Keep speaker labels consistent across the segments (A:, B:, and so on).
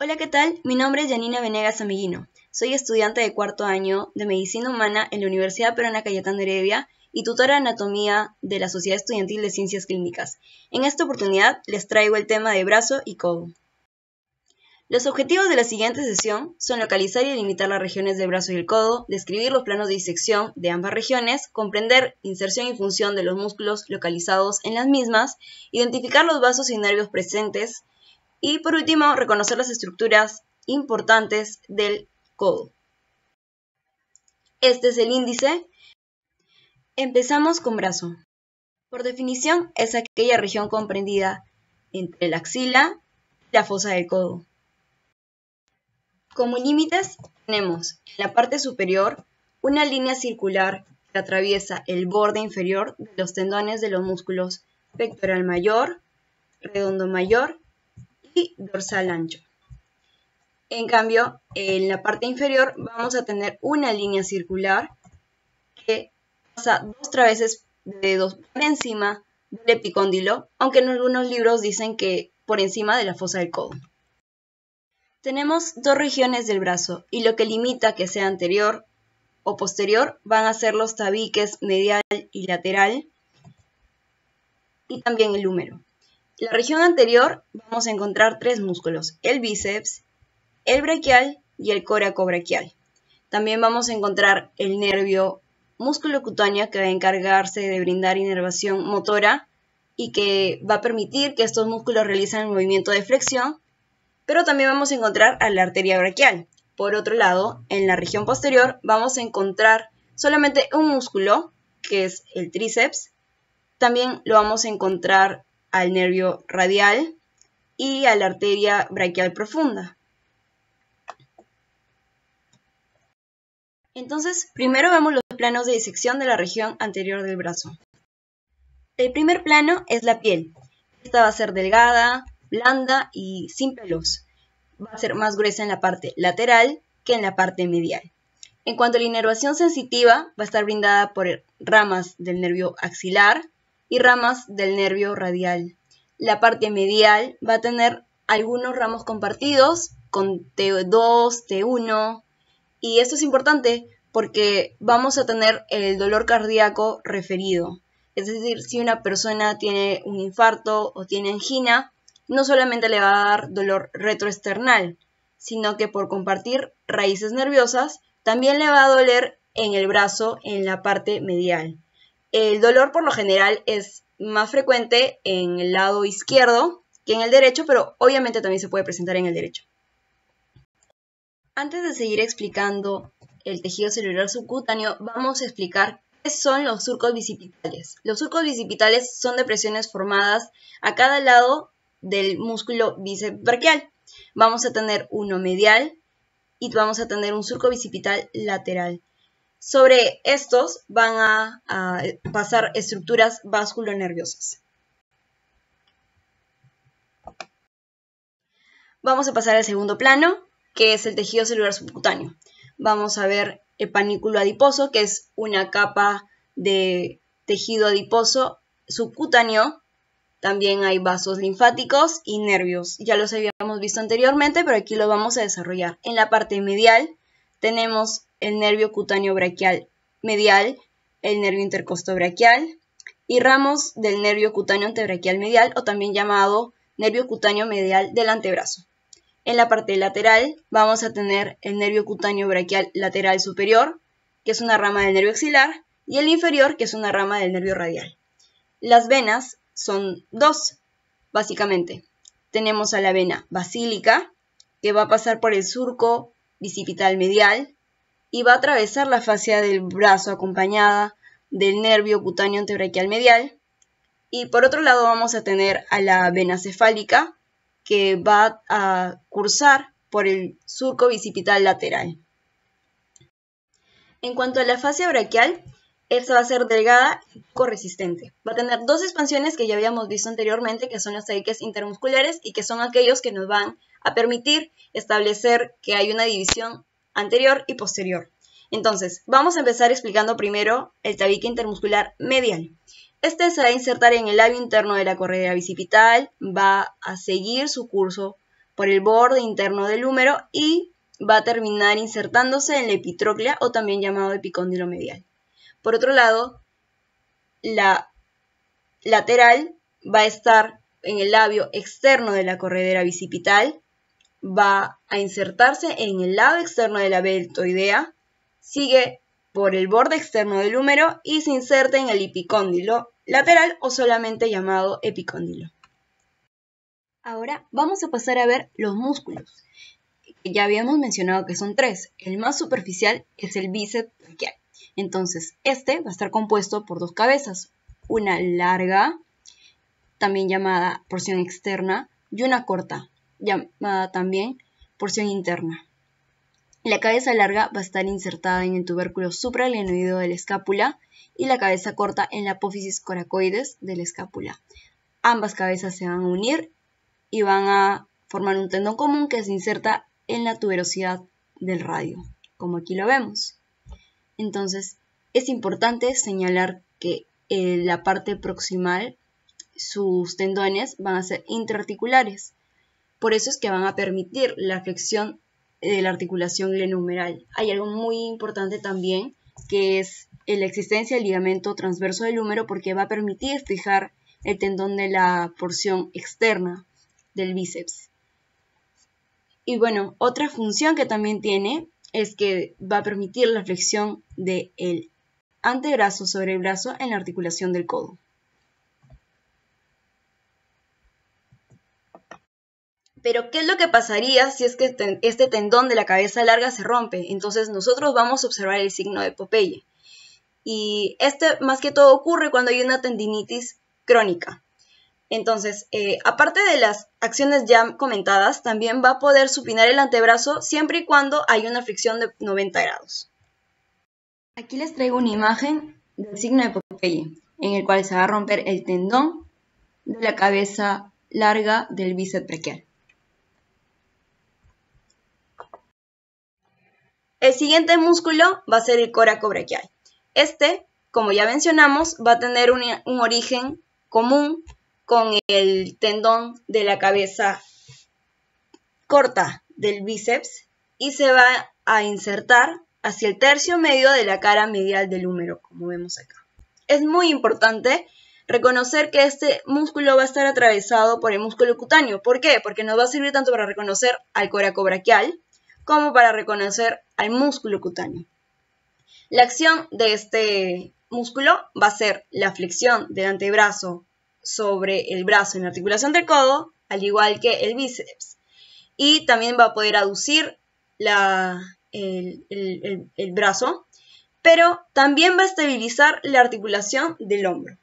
A: Hola, ¿qué tal? Mi nombre es Yanina Venegas Ameguino. Soy estudiante de cuarto año de Medicina Humana en la Universidad Peruana Cayetano Heredia y tutora de Anatomía de la Sociedad Estudiantil de Ciencias Clínicas. En esta oportunidad les traigo el tema de brazo y codo. Los objetivos de la siguiente sesión son localizar y delimitar las regiones del brazo y el codo, describir los planos de disección de ambas regiones, comprender inserción y función de los músculos localizados en las mismas, identificar los vasos y nervios presentes, y por último, reconocer las estructuras importantes del codo. Este es el índice. Empezamos con brazo. Por definición, es aquella región comprendida entre la axila y la fosa del codo. Como límites tenemos en la parte superior una línea circular que atraviesa el borde inferior de los tendones de los músculos pectoral mayor, redondo mayor y dorsal ancho. En cambio, en la parte inferior vamos a tener una línea circular que pasa 2 traveses de dedos por encima del epicóndilo, aunque en algunos libros dicen que por encima de la fosa del codo. Tenemos dos regiones del brazo y lo que limita que sea anterior o posterior van a ser los tabiques medial y lateral y también el húmero. En la región anterior vamos a encontrar tres músculos, el bíceps, el braquial y el coracobraquial. También vamos a encontrar el nervio músculo cutáneo que va a encargarse de brindar inervación motora y que va a permitir que estos músculos realicen el movimiento de flexión, pero también vamos a encontrar a la arteria braquial. Por otro lado, en la región posterior vamos a encontrar solamente un músculo, que es el tríceps. También lo vamos a encontrar al nervio radial y a la arteria braquial profunda. Entonces, primero vemos los planos de disección de la región anterior del brazo. El primer plano es la piel. Esta va a ser delgada, blanda y sin pelos. Va a ser más gruesa en la parte lateral que en la parte medial. En cuanto a la inervación sensitiva, va a estar brindada por ramas del nervio axilar y ramas del nervio radial. La parte medial va a tener algunos ramos compartidos con T2, T1, y esto es importante porque vamos a tener el dolor cardíaco referido. Es decir, si una persona tiene un infarto o tiene angina, no solamente le va a dar dolor retroesternal, sino que por compartir raíces nerviosas, también le va a doler en el brazo, en la parte medial. El dolor por lo general es más frecuente en el lado izquierdo que en el derecho, pero obviamente también se puede presentar en el derecho. Antes de seguir explicando el tejido celular subcutáneo, vamos a explicar qué son los surcos bicipitales. Los surcos bicipitales son depresiones formadas a cada lado del músculo bíceps braquial. Vamos a tener uno medial y vamos a tener un surco bicipital lateral. Sobre estos van a pasar estructuras vasculonerviosas. Vamos a pasar al segundo plano, que es el tejido celular subcutáneo. Vamos a ver el panículo adiposo, que es una capa de tejido adiposo subcutáneo. También hay vasos linfáticos y nervios. Ya los habíamos visto anteriormente, pero aquí los vamos a desarrollar. En la parte medial tenemos el nervio cutáneo braquial medial, el nervio intercostobraquial y ramos del nervio cutáneo antebraquial medial, o también llamado nervio cutáneo medial del antebrazo. En la parte lateral vamos a tener el nervio cutáneo braquial lateral superior, que es una rama del nervio axilar, y el inferior, que es una rama del nervio radial. Las venas son dos, básicamente. Tenemos a la vena basílica, que va a pasar por el surco bicipital medial y va a atravesar la fascia del brazo acompañada del nervio cutáneo antebraquial medial. Y por otro lado vamos a tener a la vena cefálica, que va a cursar por el surco bicipital lateral. En cuanto a la fascia braquial, esta va a ser delgada y poco resistente. Va a tener dos expansiones que ya habíamos visto anteriormente, que son los tabiques intermusculares y que son aquellos que nos van a permitir establecer que hay una división anterior y posterior. Entonces, vamos a empezar explicando primero el tabique intermuscular medial. Este se va a insertar en el labio interno de la correa bicipital, va a seguir su curso por el borde interno del húmero y va a terminar insertándose en la epitróclea o también llamado epicóndilo medial. Por otro lado, la lateral va a estar en el labio externo de la corredera bicipital, va a insertarse en el lado externo de la deltoidea, sigue por el borde externo del húmero y se inserta en el epicóndilo lateral o solamente llamado epicóndilo. Ahora vamos a pasar a ver los músculos. Ya habíamos mencionado que son tres. El más superficial es el bíceps braquial. Entonces, este va a estar compuesto por dos cabezas, una larga, también llamada porción externa, y una corta, llamada también porción interna. La cabeza larga va a estar insertada en el tubérculo supraglenoideo de la escápula y la cabeza corta en la apófisis coracoides de la escápula. Ambas cabezas se van a unir y van a formar un tendón común que se inserta en la tuberosidad del radio, como aquí lo vemos. Entonces, es importante señalar que la parte proximal, sus tendones van a ser intraarticulares. Por eso es que van a permitir la flexión de la articulación glenohumeral. Hay algo muy importante también, que es la existencia del ligamento transverso del húmero, porque va a permitir fijar el tendón de la porción externa del bíceps. Y bueno, otra función que también tiene es que va a permitir la flexión del antebrazo sobre el brazo en la articulación del codo. Pero, ¿qué es lo que pasaría si es que este tendón de la cabeza larga se rompe? Entonces nosotros vamos a observar el signo de Popeye. Y más que todo ocurre cuando hay una tendinitis crónica. Entonces, aparte de las acciones ya comentadas, también va a poder supinar el antebrazo siempre y cuando haya una flexión de 90 grados. Aquí les traigo una imagen del signo de Popeye, en el cual se va a romper el tendón de la cabeza larga del bíceps braquial. El siguiente músculo va a ser el coracobraquial. Como ya mencionamos, va a tener un origen común con el tendón de la cabeza corta del bíceps y se va a insertar hacia el tercio medio de la cara medial del húmero, como vemos acá. Es muy importante reconocer que este músculo va a estar atravesado por el músculo cutáneo. ¿Por qué? Porque nos va a servir tanto para reconocer al coracobraquial como para reconocer al músculo cutáneo. La acción de este músculo va a ser la flexión del antebrazo sobre el brazo en la articulación del codo, al igual que el bíceps. Y también va a poder aducir el brazo, pero también va a estabilizar la articulación del hombro.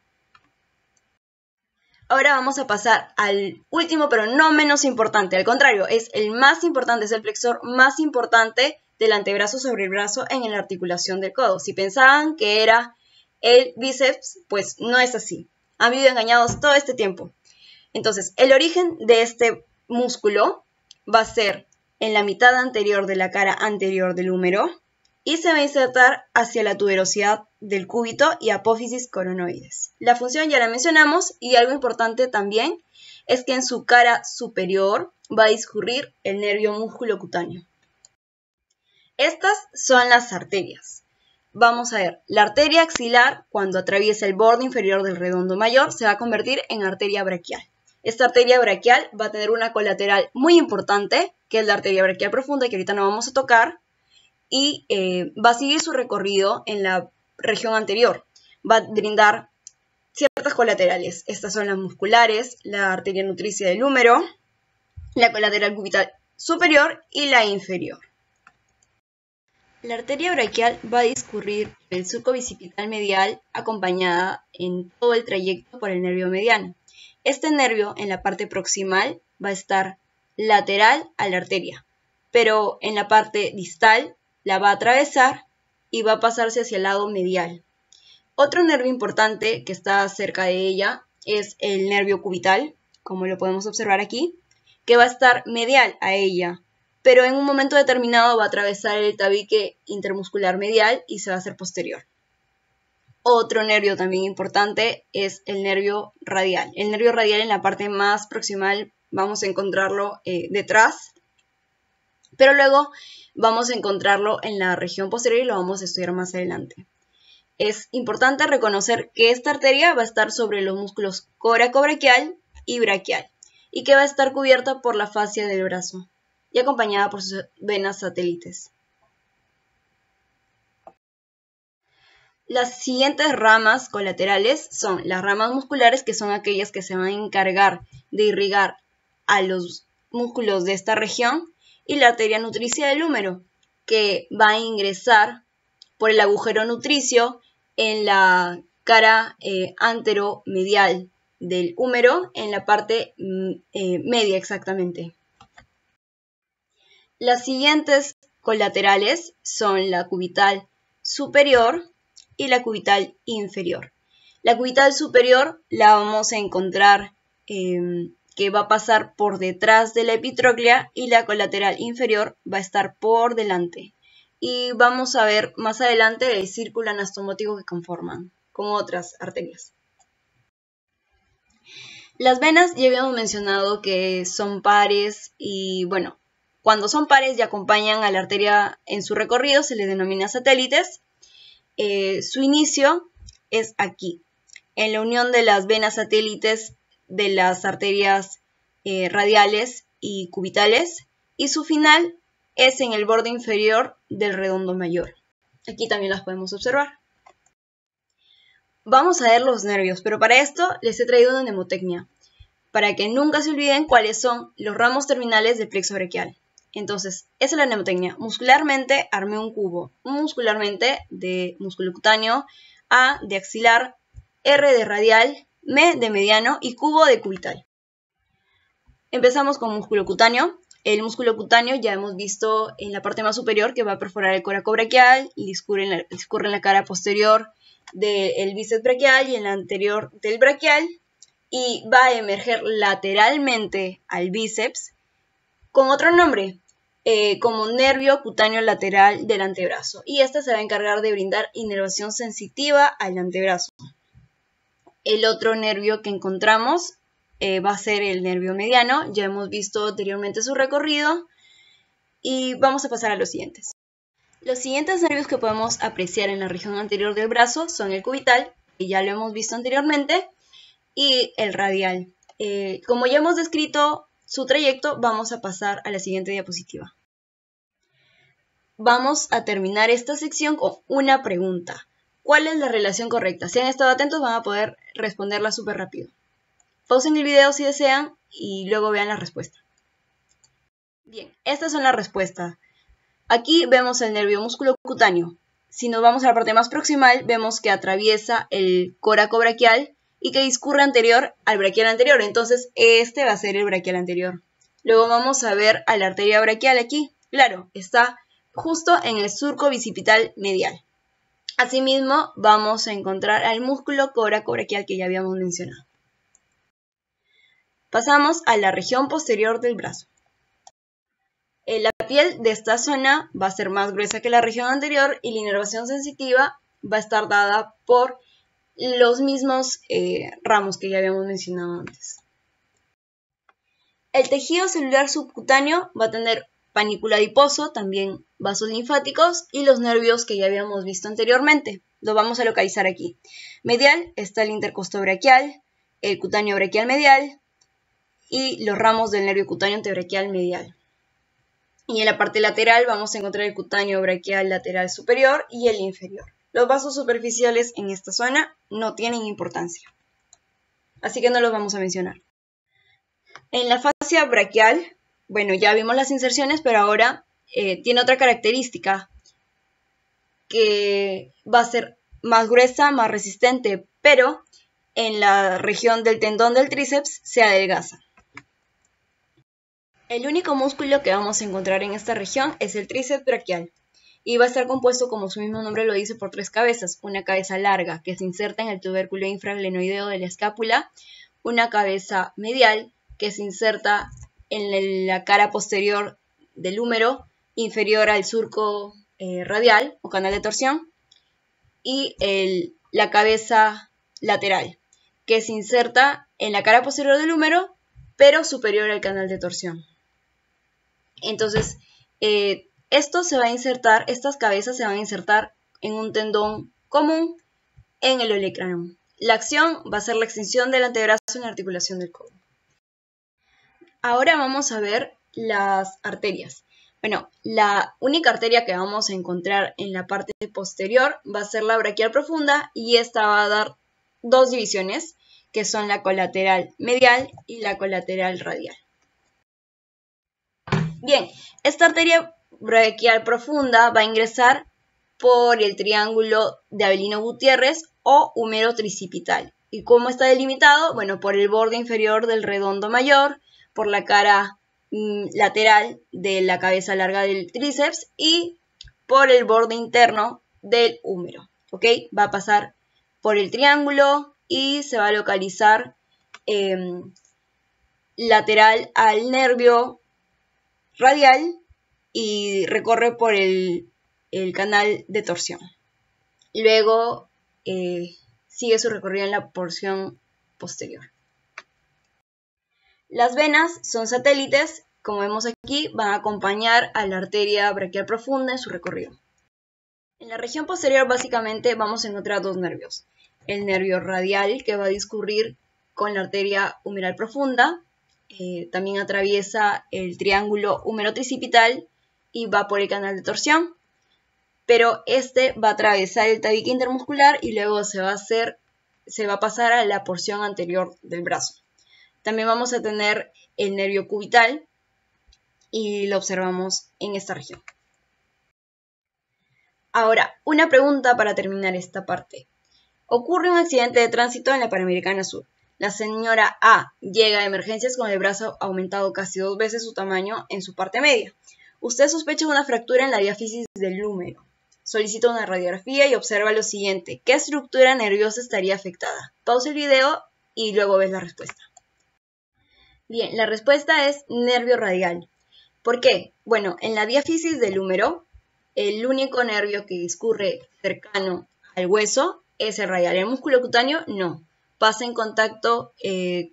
A: Ahora vamos a pasar al último, pero no menos importante. Al contrario, es el más importante, es el flexor más importante del antebrazo sobre el brazo en la articulación del codo. Si pensaban que era el bíceps, pues no es así. Han vivido engañados todo este tiempo. Entonces, el origen de este músculo va a ser en la mitad anterior de la cara anterior del húmero y se va a insertar hacia la tuberosidad del cúbito y apófisis coronoides. La función ya la mencionamos y algo importante también es que en su cara superior va a discurrir el nervio músculo cutáneo. Estas son las arterias. Vamos a ver, la arteria axilar, cuando atraviesa el borde inferior del redondo mayor, se va a convertir en arteria braquial. Esta arteria braquial va a tener una colateral muy importante, que es la arteria braquial profunda, que ahorita no vamos a tocar, y va a seguir su recorrido en la región anterior. Va a brindar ciertas colaterales. Estas son las musculares, la arteria nutricia del húmero, la colateral cubital superior y la inferior. La arteria braquial va a discurrir el surco bicipital medial acompañada en todo el trayecto por el nervio mediano. Este nervio en la parte proximal va a estar lateral a la arteria, pero en la parte distal la va a atravesar y va a pasarse hacia el lado medial. Otro nervio importante que está cerca de ella es el nervio cubital, como lo podemos observar aquí, que va a estar medial a ella, pero en un momento determinado va a atravesar el tabique intermuscular medial y se va a hacer posterior. Otro nervio también importante es el nervio radial. El nervio radial en la parte más proximal vamos a encontrarlo detrás, pero luego vamos a encontrarlo en la región posterior y lo vamos a estudiar más adelante. Es importante reconocer que esta arteria va a estar sobre los músculos coracobraquial y braquial y que va a estar cubierta por la fascia del brazo y acompañada por sus venas satélites. Las siguientes ramas colaterales son las ramas musculares, que son aquellas que se van a encargar de irrigar a los músculos de esta región, y la arteria nutricia del húmero, que va a ingresar por el agujero nutricio en la cara anteromedial del húmero, en la parte media exactamente. Las siguientes colaterales son la cubital superior y la cubital inferior. La cubital superior la vamos a encontrar que va a pasar por detrás de la epitróclea, y la colateral inferior va a estar por delante. Y vamos a ver más adelante el círculo anastomótico que conforman, con otras arterias. Las venas ya habíamos mencionado que son pares y bueno, cuando son pares y acompañan a la arteria en su recorrido se les denomina satélites. Su inicio es aquí, en la unión de las venas satélites de las arterias radiales y cubitales, y su final es en el borde inferior del redondo mayor. Aquí también las podemos observar. Vamos a ver los nervios, pero para esto les he traído una mnemotecnia, para que nunca se olviden cuáles son los ramos terminales del plexo braquial. Entonces, esa es la mnemotecnia. Muscularmente armé un cubo. Muscularmente de músculo cutáneo, A de axilar, R de radial, M de mediano y cubo de cubital. Empezamos con músculo cutáneo. El músculo cutáneo ya hemos visto en la parte más superior que va a perforar el coracobraquial y discurre en la cara posterior del bíceps braquial y en la anterior del braquial, y va a emerger lateralmente al bíceps con otro nombre, como nervio cutáneo lateral del antebrazo, y este se va a encargar de brindar inervación sensitiva al antebrazo. El otro nervio que encontramos va a ser el nervio mediano. Ya hemos visto anteriormente su recorrido y vamos a pasar a los siguientes. Los siguientes nervios que podemos apreciar en la región anterior del brazo son el cubital, que ya lo hemos visto anteriormente, y el radial. Como ya hemos descrito su trayecto, vamos a pasar a la siguiente diapositiva. Vamos a terminar esta sección con una pregunta. ¿Cuál es la relación correcta? Si han estado atentos van a poder responderla súper rápido. Pausen el video si desean y luego vean la respuesta. Bien, estas son las respuestas. Aquí vemos el nervio músculo cutáneo. Si nos vamos a la parte más proximal, vemos que atraviesa el coracobraquial y que discurre anterior al braquial anterior. Entonces, este va a ser el braquial anterior. Luego vamos a ver a la arteria braquial aquí. Claro, está justo en el surco bicipital medial. Asimismo, vamos a encontrar al músculo coracobraquial que ya habíamos mencionado. Pasamos a la región posterior del brazo. La piel de esta zona va a ser más gruesa que la región anterior y la inervación sensitiva va a estar dada por los mismos ramos que ya habíamos mencionado antes. El tejido celular subcutáneo va a tener panículo adiposo, también vasos linfáticos y los nervios que ya habíamos visto anteriormente. Los vamos a localizar aquí. Medial está el intercostobraquial, el cutáneo braquial medial y los ramos del nervio cutáneo antebraquial medial. Y en la parte lateral vamos a encontrar el cutáneo braquial lateral superior y el inferior. Los vasos superficiales en esta zona no tienen importancia, así que no los vamos a mencionar. En la fascia braquial, bueno, ya vimos las inserciones, pero ahora tiene otra característica, que va a ser más gruesa, más resistente, pero en la región del tendón del tríceps se adelgaza. El único músculo que vamos a encontrar en esta región es el tríceps braquial y va a estar compuesto, como su mismo nombre lo dice, por tres cabezas. Una cabeza larga que se inserta en el tubérculo infraglenoideo de la escápula, una cabeza medial que se inserta en la cara posterior del húmero, inferior al surco radial o canal de torsión, y la cabeza lateral que se inserta en la cara posterior del húmero pero superior al canal de torsión. Entonces, estas cabezas se van a insertar en un tendón común en el olecranon. La acción va a ser la extensión del antebrazo en la articulación del codo. Ahora vamos a ver las arterias. Bueno, la única arteria que vamos a encontrar en la parte posterior va a ser la braquial profunda y esta va a dar dos divisiones, que son la colateral medial y la colateral radial. Bien, esta arteria braquial profunda va a ingresar por el triángulo de Avelino Gutiérrez o húmero tricipital. ¿Y cómo está delimitado? Bueno, por el borde inferior del redondo mayor, por la cara lateral de la cabeza larga del tríceps y por el borde interno del húmero. ¿Ok? Va a pasar por el triángulo y se va a localizar lateral al nervio radial y recorre por el canal de torsión. Luego sigue su recorrido en la porción posterior. Las venas son satélites, como vemos aquí, van a acompañar a la arteria braquial profunda en su recorrido. En la región posterior básicamente vamos a encontrar dos nervios. El nervio radial, que va a discurrir con la arteria humeral profunda, también atraviesa el triángulo húmero-tricipital y va por el canal de torsión, pero este va a atravesar el tabique intermuscular y luego se va a pasar a la porción anterior del brazo. También vamos a tener el nervio cubital y lo observamos en esta región. Ahora, una pregunta para terminar esta parte. Ocurre un accidente de tránsito en la Panamericana Sur. La señora A llega a emergencias con el brazo aumentado casi 2 veces su tamaño en su parte media. Usted sospecha una fractura en la diáfisis del húmero. Solicita una radiografía y observa lo siguiente. ¿Qué estructura nerviosa estaría afectada? Pausa el video y luego ves la respuesta. Bien, la respuesta es nervio radial. ¿Por qué? Bueno, en la diáfisis del húmero, el único nervio que discurre cercano al hueso es el radial. El músculo cutáneo no. Pasa en contacto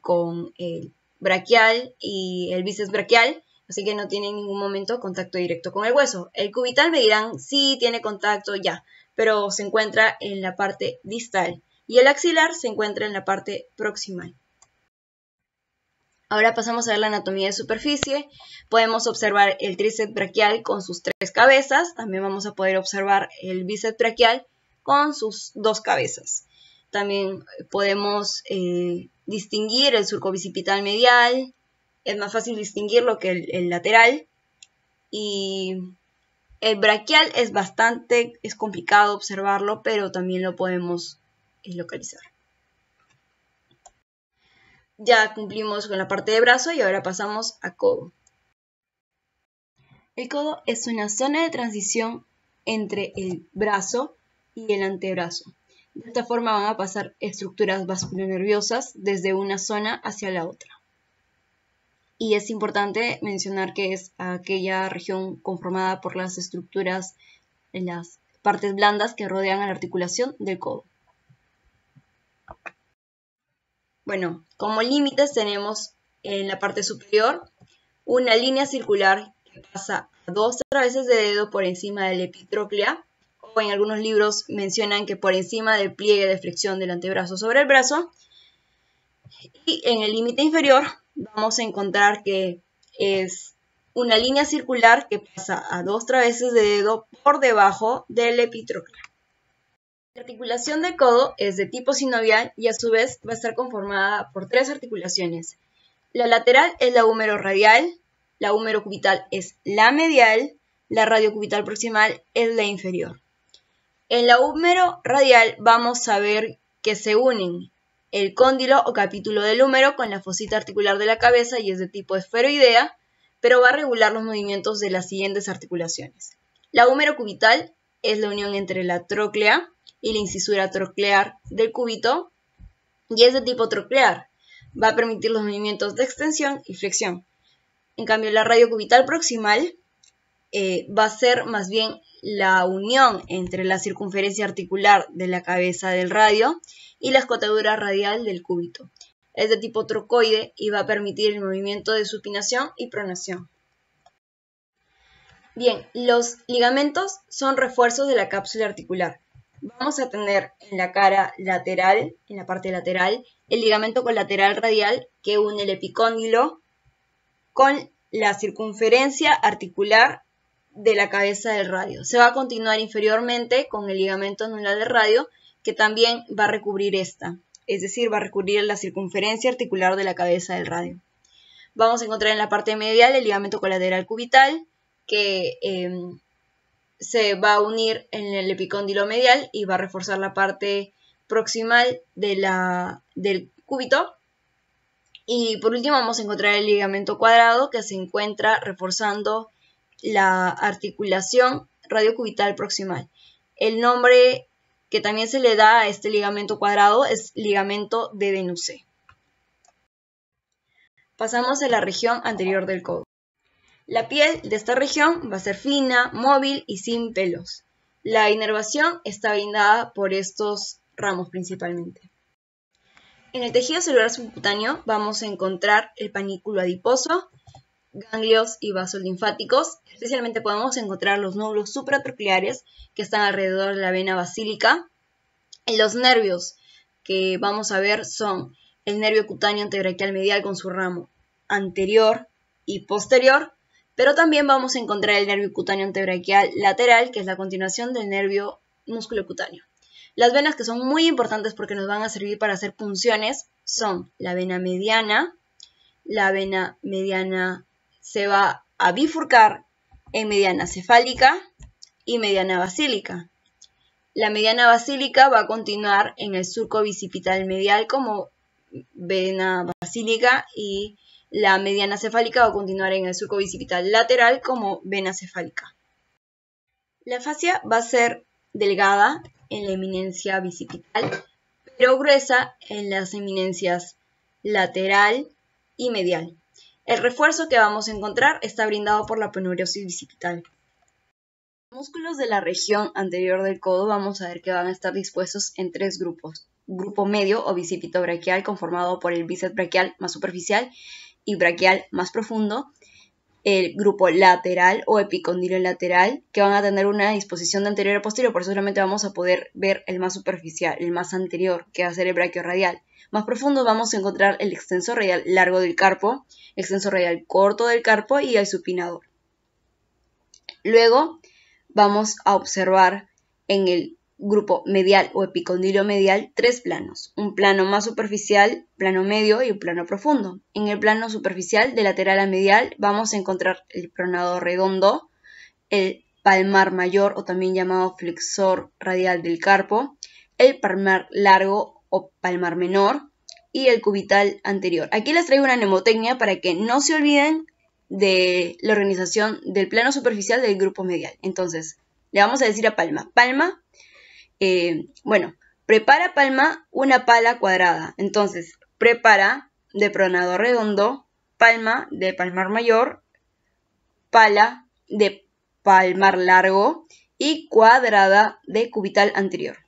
A: con el braquial y el bíceps braquial, así que no tiene en ningún momento contacto directo con el hueso. El cubital me dirán, sí, tiene contacto ya, pero se encuentra en la parte distal y el axilar se encuentra en la parte proximal. Ahora pasamos a ver la anatomía de superficie. Podemos observar el tríceps braquial con sus 3 cabezas. También vamos a poder observar el bíceps braquial con sus 2 cabezas. También podemos distinguir el surco bicipital medial. Es más fácil distinguirlo que el lateral. Y el braquial es complicado observarlo, pero también lo podemos localizar. Ya cumplimos con la parte de brazo y ahora pasamos a codo. El codo es una zona de transición entre el brazo y el antebrazo. De esta forma van a pasar estructuras vasculonerviosas desde una zona hacia la otra. Y es importante mencionar que es aquella región conformada por las estructuras en las partes blandas que rodean a la articulación del codo. Bueno, como límites tenemos en la parte superior una línea circular que pasa a 2 traveses de dedo por encima de la epitróclea, o en algunos libros mencionan que por encima del pliegue de flexión del antebrazo sobre el brazo. Y en el límite inferior vamos a encontrar que es una línea circular que pasa a 2 traveses de dedo por debajo de la epitróclea. La articulación del codo es de tipo sinovial y a su vez va a estar conformada por 3 articulaciones. La lateral es la húmero radial, la húmero cubital es la medial, la radiocubital proximal es la inferior. En la húmero radial vamos a ver que se unen el cóndilo o capítulo del húmero con la fosita articular de la cabeza y es de tipo esferoidea, pero va a regular los movimientos de las siguientes articulaciones. La húmero cubital es la unión entre la tróclea y la incisura troclear del cúbito y es de tipo troclear. Va a permitir los movimientos de extensión y flexión. En cambio, la radiocubital proximal va a ser más bien la unión entre la circunferencia articular de la cabeza del radio y la escotadura radial del cúbito. es de tipo trocoide y va a permitir el movimiento de supinación y pronación. Bien, los ligamentos son refuerzos de la cápsula articular. Vamos a tener en la cara lateral, en la parte lateral, el ligamento colateral radial que une el epicóndilo con la circunferencia articular de la cabeza del radio. Se va a continuar inferiormente con el ligamento anular del radio, que también va a recubrir esta, es decir, va a recubrir la circunferencia articular de la cabeza del radio. Vamos a encontrar en la parte medial el ligamento colateral cubital, que se va a unir en el epicóndilo medial y va a reforzar la parte proximal del cúbito. Y por último vamos a encontrar el ligamento cuadrado, que se encuentra reforzando la articulación radiocubital proximal. El nombre que también se le da a este ligamento cuadrado es ligamento de Denusé. Pasamos a la región anterior del codo. La piel de esta región va a ser fina, móvil y sin pelos. La inervación está brindada por estos ramos principalmente. En el tejido celular subcutáneo vamos a encontrar el panículo adiposo, ganglios y vasos linfáticos. Especialmente podemos encontrar los nódulos supratroncleares que están alrededor de la vena basílica. Los nervios que vamos a ver son el nervio cutáneo antebraquial medial con su ramo anterior y posterior, pero también vamos a encontrar el nervio cutáneo antebraquial lateral, que es la continuación del nervio músculo cutáneo. Las venas que son muy importantes porque nos van a servir para hacer punciones son la vena mediana. La vena mediana se va a bifurcar en mediana cefálica y mediana basílica. La mediana basílica va a continuar en el surco bicipital medial como vena basílica y la mediana cefálica va a continuar en el surco bicipital lateral como vena cefálica. La fascia va a ser delgada en la eminencia bicipital, pero gruesa en las eminencias lateral y medial. El refuerzo que vamos a encontrar está brindado por la aponeurosis bicipital. Los músculos de la región anterior del codo vamos a ver que van a estar dispuestos en tres grupos. Grupo medio o bicipito braquial, conformado por el bíceps braquial más superficial y braquial más profundo. El grupo lateral o epicondilo lateral, que van a tener una disposición de anterior a posterior, por eso solamente vamos a poder ver el más superficial, el más anterior, que va a ser el braquiorradial. Más profundo vamos a encontrar el extensor radial largo del carpo, el extensor radial corto del carpo y el supinador. Luego vamos a observar en el grupo medial o epicondilo medial tres planos, un plano más superficial, plano medio y un plano profundo. En el plano superficial de lateral a medial vamos a encontrar el pronador redondo, el palmar mayor o también llamado flexor radial del carpo, el palmar largo o palmar menor y el cubital anterior. Aquí les traigo una mnemotecnia para que no se olviden de la organización del plano superficial del grupo medial. Entonces, le vamos a decir a palma, prepara palma una pala cuadrada. Entonces, prepara de pronador redondo, palma de palmar mayor, pala de palmar largo y cuadrada de cubital anterior.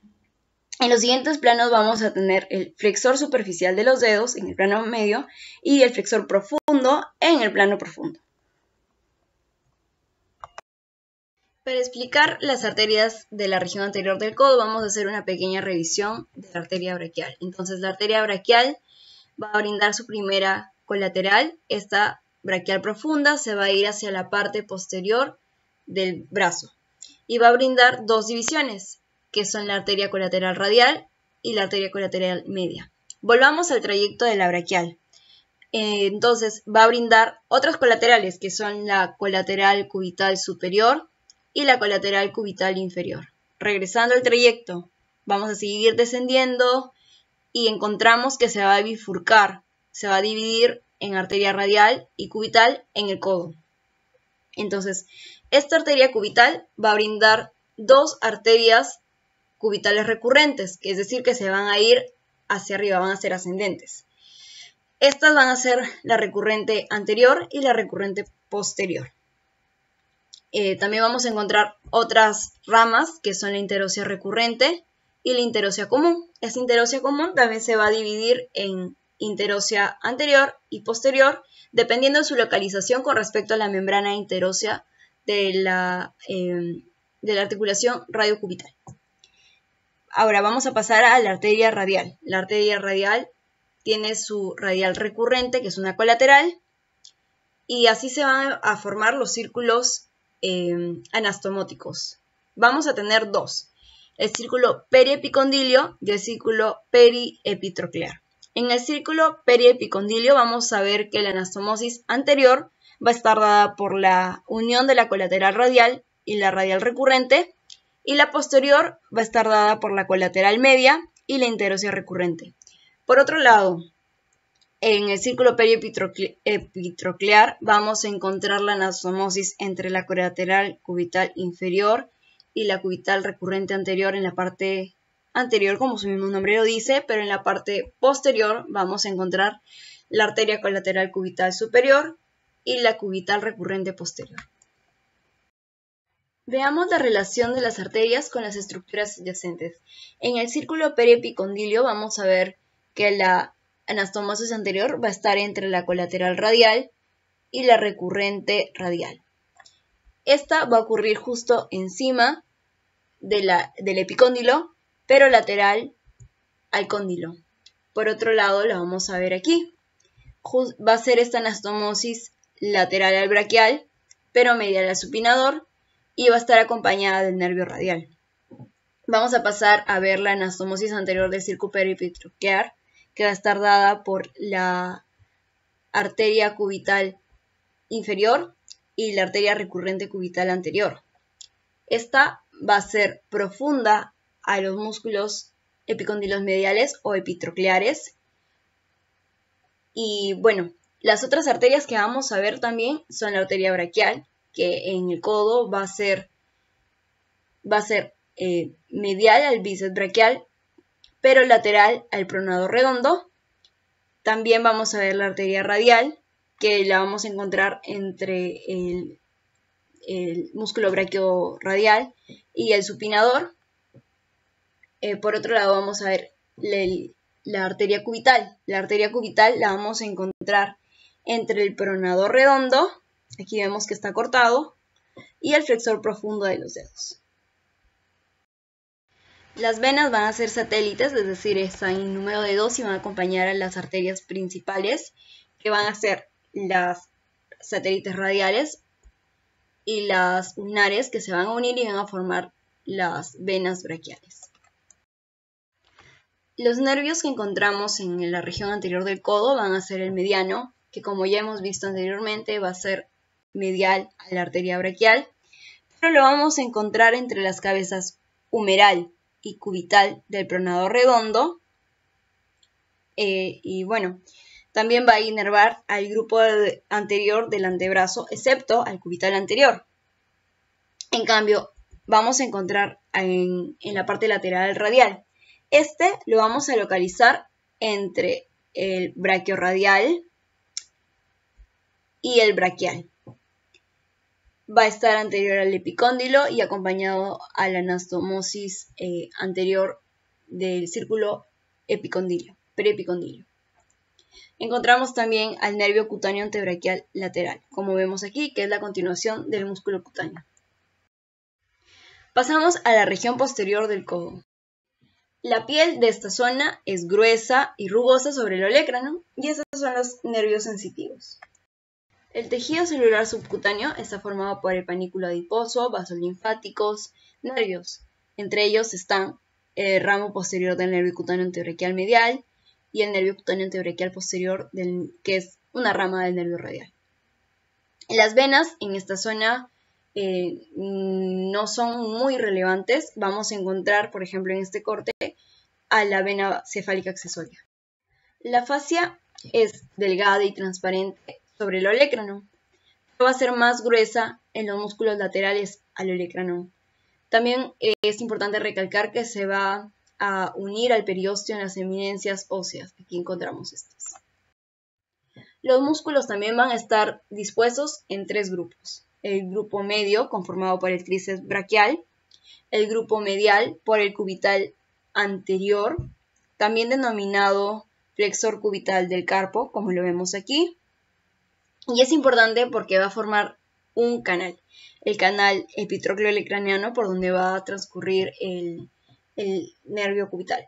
A: En los siguientes planos vamos a tener el flexor superficial de los dedos en el plano medio y el flexor profundo en el plano profundo. Para explicar las arterias de la región anterior del codo vamos a hacer una pequeña revisión de la arteria braquial. Entonces la arteria braquial va a brindar su primera colateral. Esta braquial profunda se va a ir hacia la parte posterior del brazo y va a brindar dos divisiones, que son la arteria colateral radial y la arteria colateral media. Volvamos al trayecto de la braquial. Entonces va a brindar otras colaterales, que son la colateral cubital superior y la colateral cubital inferior. Regresando al trayecto, vamos a seguir descendiendo y encontramos que se va a bifurcar, se va a dividir en arteria radial y cubital en el codo. Entonces, esta arteria cubital va a brindar dos arterias cubitales recurrentes, que es decir, que se van a ir hacia arriba, van a ser ascendentes. Estas van a ser la recurrente anterior y la recurrente posterior. También vamos a encontrar otras ramas, que son la interósea recurrente y la interósea común. Esta interósea común también se va a dividir en interósea anterior y posterior, dependiendo de su localización con respecto a la membrana interósea de la articulación radiocubital. Ahora vamos a pasar a la arteria radial. La arteria radial tiene su radial recurrente, que es una colateral, y así se van a formar los círculos anastomóticos. Vamos a tener dos, el círculo periepicondilio y el círculo periepitroclear. En el círculo periepicondilio vamos a ver que la anastomosis anterior va a estar dada por la unión de la colateral radial y la radial recurrente, y la posterior va a estar dada por la colateral media y la interósea recurrente. Por otro lado, en el círculo periepitroclear vamos a encontrar la anastomosis entre la colateral cubital inferior y la cubital recurrente anterior en la parte anterior, como su mismo nombre lo dice, pero en la parte posterior vamos a encontrar la arteria colateral cubital superior y la cubital recurrente posterior. Veamos la relación de las arterias con las estructuras adyacentes. En el círculo periepicondilio vamos a ver que la anastomosis anterior va a estar entre la colateral radial y la recurrente radial. Esta va a ocurrir justo encima del epicóndilo, pero lateral al cóndilo. Por otro lado, la vamos a ver aquí. Va a ser esta anastomosis lateral al braquial, pero medial al supinador, y va a estar acompañada del nervio radial. Vamos a pasar a ver la anastomosis anterior del círculo periepitroclear, que va a estar dada por la arteria cubital inferior y la arteria recurrente cubital anterior. Esta va a ser profunda a los músculos epicóndilos mediales o epitrocleares. Y bueno, las otras arterias que vamos a ver también son la arteria braquial, que en el codo va a ser medial al bíceps braquial, pero lateral al pronado redondo. También vamos a ver la arteria radial, que la vamos a encontrar entre el músculo braquioradial y el supinador. Por otro lado vamos a ver la arteria cubital. La arteria cubital la vamos a encontrar entre el pronador redondo, aquí vemos que está cortado, y el flexor profundo de los dedos. Las venas van a ser satélites, es decir, están en número de 2 y van a acompañar a las arterias principales, que van a ser las satélites radiales y las ulnares, que se van a unir y van a formar las venas braquiales. Los nervios que encontramos en la región anterior del codo van a ser el mediano, que como ya hemos visto anteriormente va a ser medial a la arteria braquial, pero lo vamos a encontrar entre las cabezas humeral y cubital del pronador redondo, y bueno, también va a inervar al grupo anterior del antebrazo, excepto al cubital anterior. En cambio, vamos a encontrar en la parte lateral radial. Este lo vamos a localizar entre el braquioradial y el braquial. Va a estar anterior al epicóndilo y acompañado a la anastomosis anterior del círculo periepicondilio. Encontramos también al nervio cutáneo antebraquial lateral, como vemos aquí, que es la continuación del músculo cutáneo. Pasamos a la región posterior del codo. La piel de esta zona es gruesa y rugosa sobre el olecrano, y esos son los nervios sensitivos. El tejido celular subcutáneo está formado por el panículo adiposo, vasos linfáticos, nervios. Entre ellos están el ramo posterior del nervio cutáneo antebraquial medial y el nervio cutáneo antebraquial posterior, que es una rama del nervio radial. Las venas en esta zona no son muy relevantes. Vamos a encontrar, por ejemplo, en este corte, a la vena cefálica accesoria. La fascia es delgada y transparente sobre el olecrano, pero va a ser más gruesa en los músculos laterales al olecrano. También es importante recalcar que se va a unir al periósteo en las eminencias óseas. Aquí encontramos estas. Los músculos también van a estar dispuestos en tres grupos. El grupo medio, conformado por el tríceps braquial, el grupo medial por el cubital anterior, también denominado flexor cubital del carpo, como lo vemos aquí. Y es importante porque va a formar un canal, el canal epitrócleo-olecraniano, por donde va a transcurrir el nervio cubital.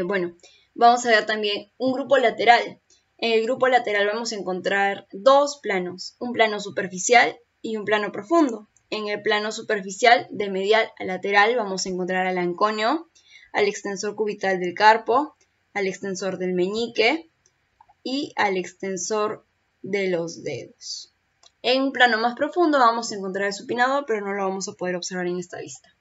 A: Bueno, vamos a ver también un grupo lateral. En el grupo lateral vamos a encontrar dos planos, un plano superficial y un plano profundo. En el plano superficial, de medial a lateral, vamos a encontrar al anconio, al extensor cubital del carpo, al extensor del meñique y al extensor de los dedos. En un plano más profundo vamos a encontrar el supinador, pero no lo vamos a poder observar en esta vista.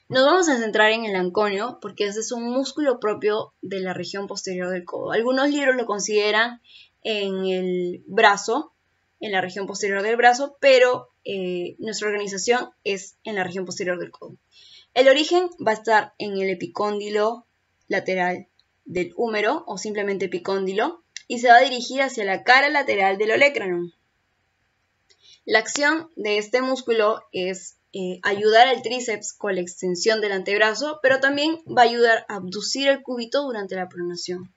A: Nos vamos a centrar en el anconio porque ese es un músculo propio de la región posterior del codo. Algunos libros lo consideran en el brazo, en la región posterior del brazo, pero nuestra organización es en la región posterior del codo. El origen va a estar en el epicóndilo lateral del húmero o simplemente epicóndilo y se va a dirigir hacia la cara lateral del olecranon. La acción de este músculo es ayudar al tríceps con la extensión del antebrazo, pero también va a ayudar a abducir el cúbito durante la pronación.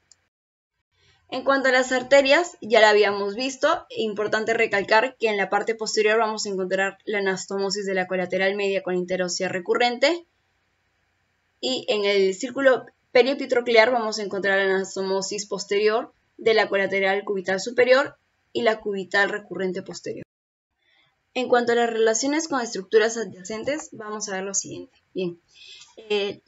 A: En cuanto a las arterias, ya la habíamos visto, importante recalcar que en la parte posterior vamos a encontrar la anastomosis de la colateral media con interósea recurrente y en el círculo periepitroclear vamos a encontrar la anastomosis posterior de la colateral cubital superior y la cubital recurrente posterior. En cuanto a las relaciones con estructuras adyacentes, vamos a ver lo siguiente. Bien,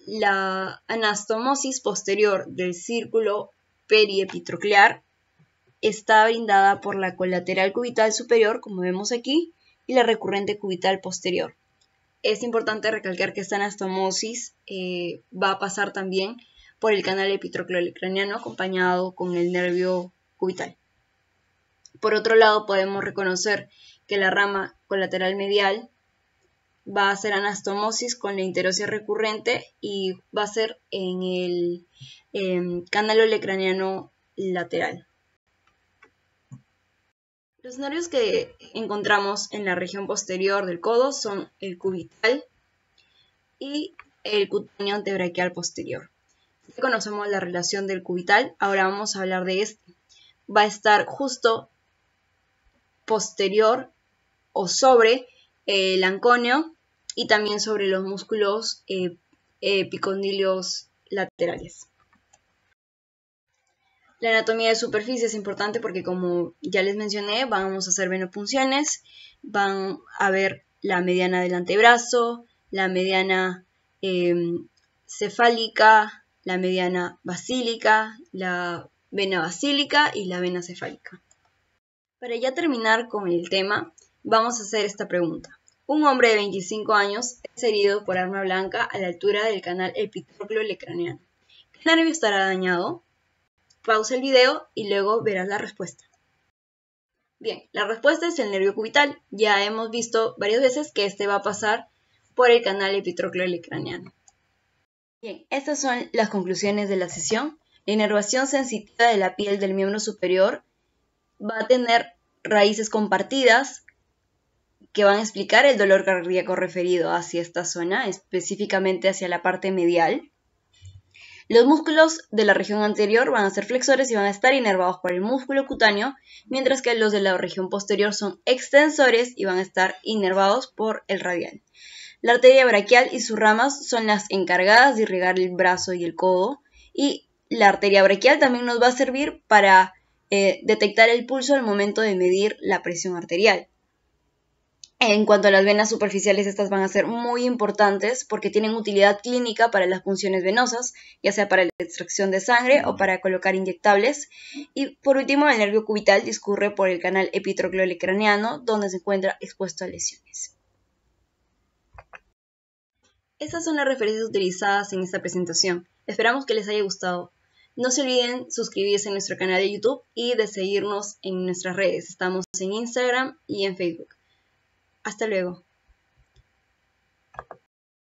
A: la anastomosis posterior del círculo periepitroclear está brindada por la colateral cubital superior, como vemos aquí, y la recurrente cubital posterior. Es importante recalcar que esta anastomosis va a pasar también por el canal epitrócleo-olecraniano acompañado con el nervio cubital. Por otro lado, podemos reconocer que la rama colateral medial va a hacer anastomosis con la interósea recurrente y va a ser en el canal olecraniano lateral. Los nervios que encontramos en la región posterior del codo son el cubital y el cutáneo antebraquial posterior. Ya conocemos la relación del cubital, ahora vamos a hablar de este. Va a estar justo posterior o sobre el anconio y también sobre los músculos epicondilios laterales. La anatomía de superficie es importante porque, como ya les mencioné, vamos a hacer venopunciones, van a ver la mediana del antebrazo, la mediana cefálica, la mediana basílica, la vena basílica y la vena cefálica. Para ya terminar con el tema, vamos a hacer esta pregunta. Un hombre de 25 años es herido por arma blanca a la altura del canal epitrócleo-olecraniano. ¿Qué nervio estará dañado? Pausa el video y luego verás la respuesta. Bien, la respuesta es el nervio cubital. Ya hemos visto varias veces que este va a pasar por el canal epitrócleo-olecraniano. Bien, estas son las conclusiones de la sesión. La inervación sensitiva de la piel del miembro superior va a tener raíces compartidas que van a explicar el dolor cardíaco referido hacia esta zona, específicamente hacia la parte medial. Los músculos de la región anterior van a ser flexores y van a estar inervados por el músculo cutáneo, mientras que los de la región posterior son extensores y van a estar inervados por el radial. La arteria braquial y sus ramas son las encargadas de irrigar el brazo y el codo, y la arteria braquial también nos va a servir para detectar el pulso al momento de medir la presión arterial. En cuanto a las venas superficiales, estas van a ser muy importantes porque tienen utilidad clínica para las punciones venosas, ya sea para la extracción de sangre o para colocar inyectables. Y por último, el nervio cubital discurre por el canal epitrócleo-olecraniano, donde se encuentra expuesto a lesiones. Estas son las referencias utilizadas en esta presentación. Esperamos que les haya gustado. No se olviden suscribirse a nuestro canal de YouTube y de seguirnos en nuestras redes. Estamos en Instagram y en Facebook. Hasta luego.